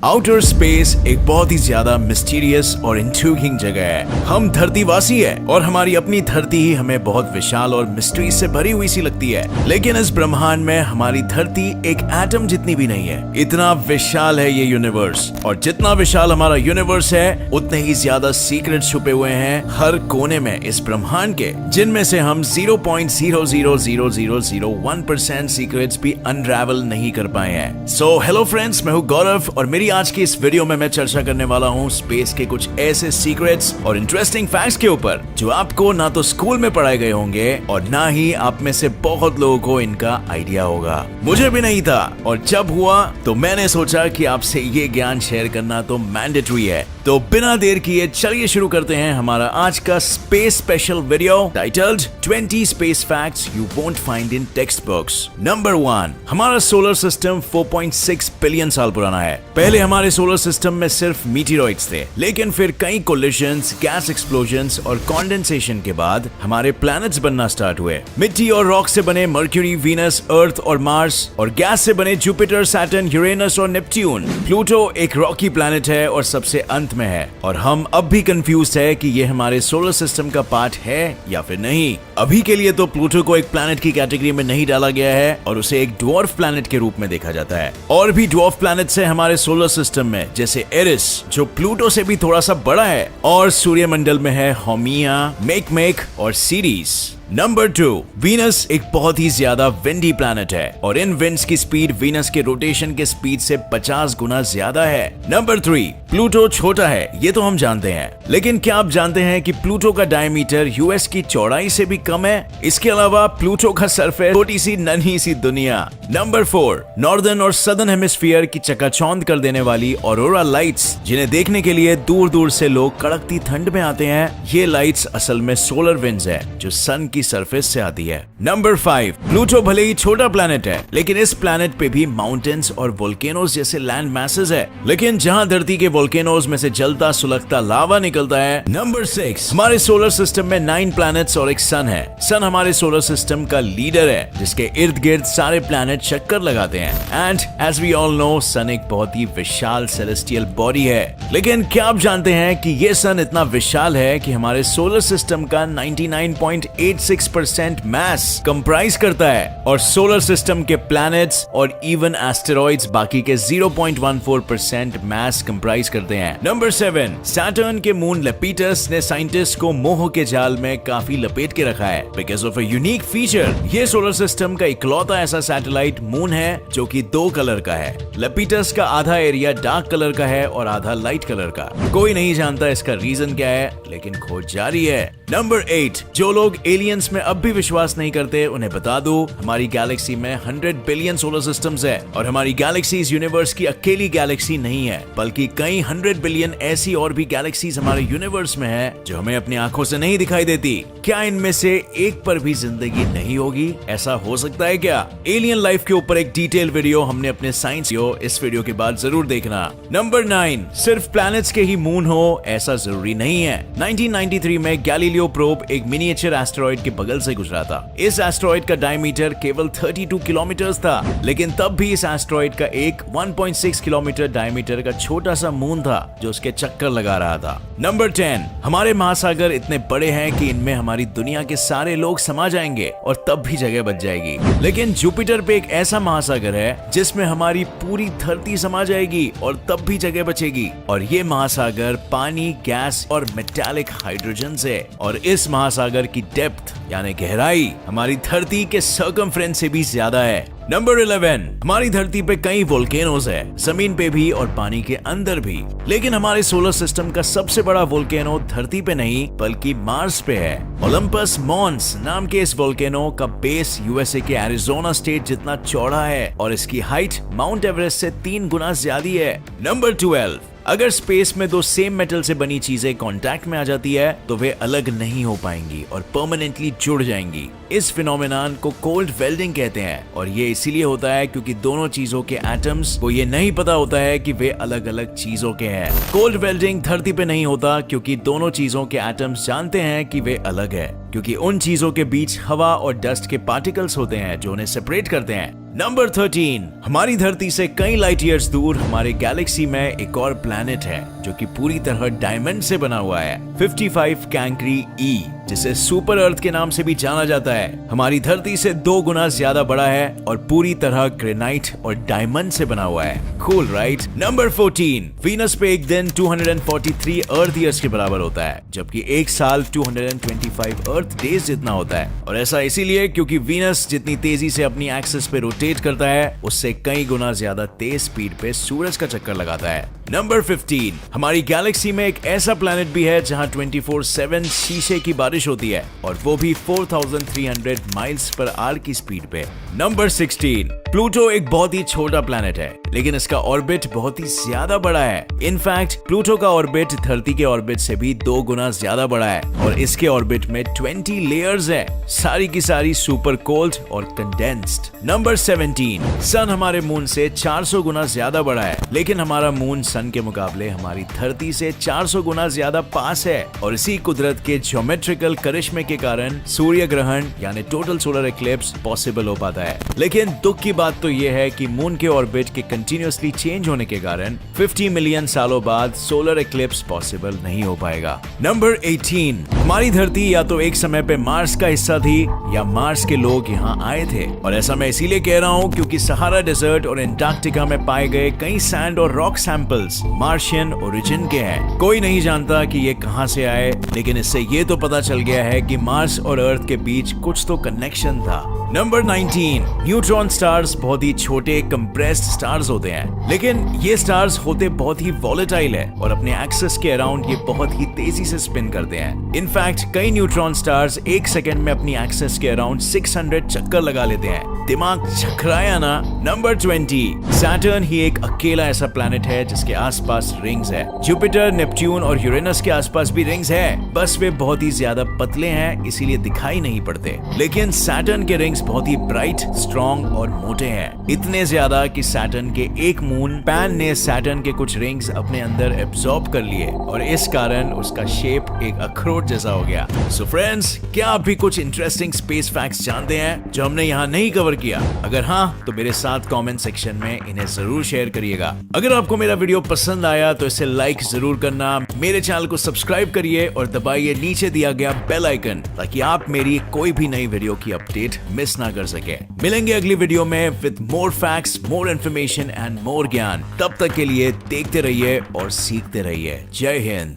Outer space एक बहुत ही ज्यादा मिस्टीरियस और इंट्रिगिंग जगह है। हम धरतीवासी है और हमारी अपनी धरती ही हमें बहुत विशाल और मिस्ट्री से भरी हुई सी लगती है, लेकिन इस ब्रह्मांड में हमारी धरती एक एटम जितनी भी नहीं है। इतना विशाल है ये यूनिवर्स, और जितना विशाल हमारा यूनिवर्स है उतने ही ज्यादा सीक्रेट छुपे हुए हैं हर कोने में इस ब्रह्मांड के, जिनमें से हम 0.00001% सीक्रेट्स भी अनरैवल नहीं कर पाए हैं। सो हेलो फ्रेंड्स, मैं हूँ गौरव और मेरी आज की इस वीडियो में मैं चर्चा करने वाला हूँ स्पेस के कुछ ऐसे सीक्रेट्स और इंटरेस्टिंग फैक्ट्स के ऊपर जो आपको ना तो स्कूल में पढ़ाए गए होंगे और ना ही आप में से बहुत लोगों को इनका आइडिया होगा। मुझे भी नहीं था, और जब हुआ तो मैंने सोचा कि आपसे ये ज्ञान शेयर करना तो मैंडेटरी है। तो बिना देर किए चलिए शुरू करते हैं हमारा आज का space special video titled 20 space facts you won't find in text books. Number 1, हमारा सोलर सिस्टम 4.6 बिलियन साल पुराना है। पहले हमारे सोलर सिस्टम में सिर्फ मीटियोराइट्स थे, लेकिन फिर कई कोलिशंस, गैस एक्सप्लोजन्स और कंडेंसेशन के बाद हमारे प्लैनेट्स बनना स्टार्ट हुए। मिट्टी और रॉक से बने मर्क्यूरी, वीनस, अर्थ और मार्स, और गैस से बने जुपिटर, सैटर्न, यूरेनस और नेपट्यून। प्लूटो एक रॉकी प्लैनेट है और सबसे अंत में है, और हम अब भी कंफ्यूज है कि ये हमारे सोलर सिस्टम का पार्ट है या फिर नहीं। अभी के लिए तो प्लूटो को एक प्लैनेट की कैटेगरी में नहीं डाला गया है और उसे एक ड्वार्फ प्लैनेट के रूप में देखा जाता है। और भी ड्वार्फ प्लैनेट्स हैं हमारे सोलर सिस्टम में, जैसे एरिस जो प्लूटो से भी थोड़ा सा बड़ा है, और सूर्यमंडल में है होमिया, मेकमेक और सीरीज। नंबर 2, वीनस एक बहुत ही ज्यादा विंडी प्लैनेट है, और इन विंड्स की स्पीड वीनस के रोटेशन के स्पीड से 50 गुना ज्यादा है। नंबर 3, प्लूटो छोटा है, ये तो हम जानते हैं, लेकिन क्या आप जानते हैं कि प्लूटो का डायमीटर यूएस की चौड़ाई से भी कम है? इसके अलावा प्लूटो का सरफेस छोटी सी नन्ही सी दुनिया। नंबर 4, नॉर्दर्न और सदर्न हेमिस्फीयर की चकाचौंध कर देने वाली ऑरोरा लाइट्स, जिन्हें देखने के लिए दूर दूर से लोग कड़कती ठंड में आते हैं। ये लाइट्स असल में सोलर विंड्स है जो सन की सरफेस से आती है। नंबर 5, प्लूटो भले ही छोटा प्लैनेट है, लेकिन इस प्लैनेट पे भी माउंटेन्स और वोल्केनोज जैसे लैंड मैसेज है, लेकिन जहां धरती के वोल्केनोज में से जलता सुलगता लावा निकलता है। नंबर 6, हमारे सोलर सिस्टम में 9 प्लैनेट्स और एक सन है। सन हमारे सोलर सिस्टम का लीडर है, जिसके इर्द गिर्द सारे प्लैनेट चक्कर लगाते हैं। And as we all know, sun एक बहुत ही विशाल सेलेस्टियल बॉडी है। लेकिन क्या आप जानते हैं कि ये सन इतना विशाल है कि हमारे सोलर सिस्टम का 99.86% मास कंप्राइज करता है, और सोलर सिस्टम के प्लैनेट्स और इवन एस्टेरॉइड्स बाकी के 0.14% मास कंप्राइज करते हैं। नंबर 7, सैटर्न के मून लेपिटस ने साइंटिस्ट को मोह के जाल में काफी लपेट के रखा है because of a unique feature. ये सोलर सिस्टम का इकलौता ऐसा सैटेलाइट मून है जो कि 2 कलर का है। लेपिटस का आधा एरिया डार्क कलर का है और आधा लाइट कलर का। कोई नहीं जानता इसका रीजन क्या है, लेकिन खोज जारी है। नंबर 8, जो लोग एलियंस में अब भी विश्वास नहीं करते उन्हें बता दो, हमारी गैलेक्सी में 100 बिलियन सोलर सिस्टम्स है, और हमारी गैलेक्सी इस यूनिवर्स की अकेली गैलेक्सी नहीं है, बल्कि कई 100 बिलियन ऐसी और भी गैलेक्सीज हमारे यूनिवर्स में है जो हमें अपनी आंखों से नहीं दिखाई देती। क्या इनमें से एक पर भी जिंदगी नहीं होगी? ऐसा हो सकता है क्या? एलियन लाइफ के ऊपर एक डिटेल वीडियो हमने अपने साइंस इस वीडियो के बाद जरूर देखना। नंबर 9, सिर्फ प्लैनेट्स के ही मून हो ऐसा जरूरी नहीं है। 1993 में गैलीलियो प्रोब एक मिनिएचर एस्टेरॉइड के बगल से गुजरा था। इस एस्टेरॉइड का डायमीटर केवल 32 किलोमीटर था, लेकिन तब भी इस एस्टेरॉइड का एक 1.6 किलोमीटर डायमीटर का छोटा सा मून था जो उसके चक्कर लगा रहा था। नंबर 10, हमारे महासागर इतने बड़े हैं कि इनमें हमारी दुनिया के सारे लोग समा जाएंगे और तब भी जगह बच जाएगी, लेकिन जुपिटर पे एक ऐसा महासागर है जिसमें हमारी पूरी धरती समा जाएगी और तब भी जगह बचेगी, और ये महासागर पानी, गैस और मेटालिक हाइड्रोजन से, और इस महासागर की डेप्थ यानी गहराई हमारी धरती के सर्कमफ्रेंस से भी ज्यादा है। नंबर 11, हमारी धरती पे कई वोल्केनोज है, जमीन पे भी और पानी के अंदर भी, लेकिन हमारे सोलर सिस्टम का सबसे बड़ा वोल्केनो धरती पे नहीं बल्कि मार्स पे है। ओलंपस मॉन्स नाम के इस वोल्केनो का बेस यूएसए के एरिजोना स्टेट जितना चौड़ा है, और इसकी हाइट माउंट एवरेस्ट से 3 गुना ज्यादा है। नंबर 12, अगर स्पेस में 2 सेम मेटल से बनी चीजें कांटेक्ट में आ जाती है तो वे अलग नहीं हो पाएंगी और परमानेंटली जुड़ जाएंगी। इस फिनोमेनन को कोल्ड वेल्डिंग कहते हैं, और ये इसीलिए होता है क्योंकि दोनों चीजों के एटम्स को ये नहीं पता होता है कि वे अलग अलग चीजों के हैं। कोल्ड वेल्डिंग धरती पे नहीं होता क्योंकि दोनों चीजों के एटम्स जानते हैं कि वे अलग है, क्योंकि उन चीजों के बीच हवा और डस्ट के पार्टिकल्स होते हैं जो उन्हें सेपरेट करते हैं। नंबर 13, हमारी धरती से कई लाइट ईयर्स दूर हमारे गैलेक्सी में एक और प्लैनेट है जो कि पूरी तरह डायमंड से बना हुआ है, 55 कैंक्री ई, जिसे सुपर अर्थ के नाम से भी जाना जाता है। हमारी धरती से 2 गुना ज्यादा बड़ा है और पूरी तरह ग्रेनाइट और डायमंड से बना हुआ है। Cool right. नंबर 14, वीनस पे एक दिन 243 अर्थ ईयर्स के बराबर होता है, जबकि एक साल 225 अर्थ डेज जितना होता है। और ऐसा इसीलिए क्योंकि वीनस जितनी तेजी से अपनी एक्सिस पे रोटेट करता है, उससे कई गुना ज्यादा तेज स्पीड पे सूरज का चक्कर लगाता है। नंबर 15, हमारी गैलेक्सी में एक ऐसा प्लैनेट भी है जहां 24/7 शीशे की बारिश होती है, और वो भी 4300 माइल्स पर आवर की स्पीड पे। नंबर 16, प्लूटो एक बहुत ही छोटा प्लैनेट है, लेकिन इसका ऑर्बिट बहुत ही ज्यादा बड़ा है। इनफैक्ट प्लूटो का ऑर्बिट धरती के ऑर्बिट से भी 2 गुना ज्यादा बड़ा है, और इसके ऑर्बिट में 20 लेयर्स है, सारी की सारी सुपर कोल्ड और कंडेंस्ड। नंबर 17, सन हमारे मून से 400 गुना ज्यादा बड़ा है, लेकिन हमारा मून सन के मुकाबले हमारी धरती से 400 गुना ज्यादा पास है, और इसी कुदरत के ज्योमेट्रिकल करिश्मे के कारण सूर्य ग्रहण यानी टोटल सोलर एक्लिप्स पॉसिबल हो पाता है। लेकिन दुख की बात तो यह है कि मून के ऑर्बिट के कंटिन्यूअसली चेंज होने के कारण 50 मिलियन सालों बाद सोलर एक्लिप्स पॉसिबल नहीं हो पाएगा। नंबर 18, हमारी धरती या तो एक समय पे मार्स का हिस्सा थी या मार्स के लोग यहाँ आए थे, और ऐसा मैं इसीलिए कह रहा हूँ क्योंकि सहारा डेजर्ट और एंटार्क्टिका में पाए गए कई सैंड और रॉक सैंपल्स मार्शियन ओरिजिन के हैं। कोई नहीं जानता कि ये कहां से आए, लेकिन इससे ये तो पता चल गया है कि मार्स और अर्थ के बीच कुछ तो कनेक्शन था। नंबर 19, न्यूट्रॉन स्टार्स बहुत ही छोटे कंप्रेस्ड स्टार्स होते हैं, लेकिन ये स्टार्स होते बहुत ही वॉलेटाइल है और अपने एक्सिस के अराउंड ये बहुत ही तेजी से स्पिन करते हैं। इनफैक्ट कई न्यूट्रॉन स्टार्स 1 सेकंड में अपनी एक्सिस के अराउंड 600 चक्कर लगा लेते हैं। दिमाग चकराया ना। नंबर 20, सैटर्न ही एक अकेला ऐसा प्लैनेट है जिसके आसपास रिंग्स है। जुपिटर, नेपच्यून और यूरेनस के आसपास भी रिंग्स है, बस वे बहुत ही ज्यादा पतले हैं, इसीलिए दिखाई नहीं पड़ते। लेकिन सैटर्न के रिंग्स बहुत ही ब्राइट, स्ट्रॉन्ग और मोटे हैं, इतने ज्यादा कि सैटर्न के एक मून पैन ने सैटर्न के कुछ रिंग्स अपने अंदर एब्जॉर्ब कर लिए, और इस कारण उसका शेप एक अखरोट जैसा हो गया। सो फ्रेंड्स, क्या आप भी कुछ इंटरेस्टिंग स्पेस फैक्ट्स जानते हैं जो हमने यहाँ नहीं कवर किया? अगर हाँ, तो मेरे साथ कमेंट सेक्शन में इन्हें जरूर शेयर करिएगा। अगर आपको मेरा वीडियो पसंद आया तो इसे लाइक जरूर करना, मेरे चैनल को सब्सक्राइब करिए और दबाइए नीचे दिया गया बेल आइकन, ताकि आप मेरी कोई भी नई वीडियो की अपडेट मिस ना कर सके। मिलेंगे अगली वीडियो में with more facts, more information and more ज्ञान। तब तक के लिए देखते रहिए और सीखते रहिए। जय हिंद।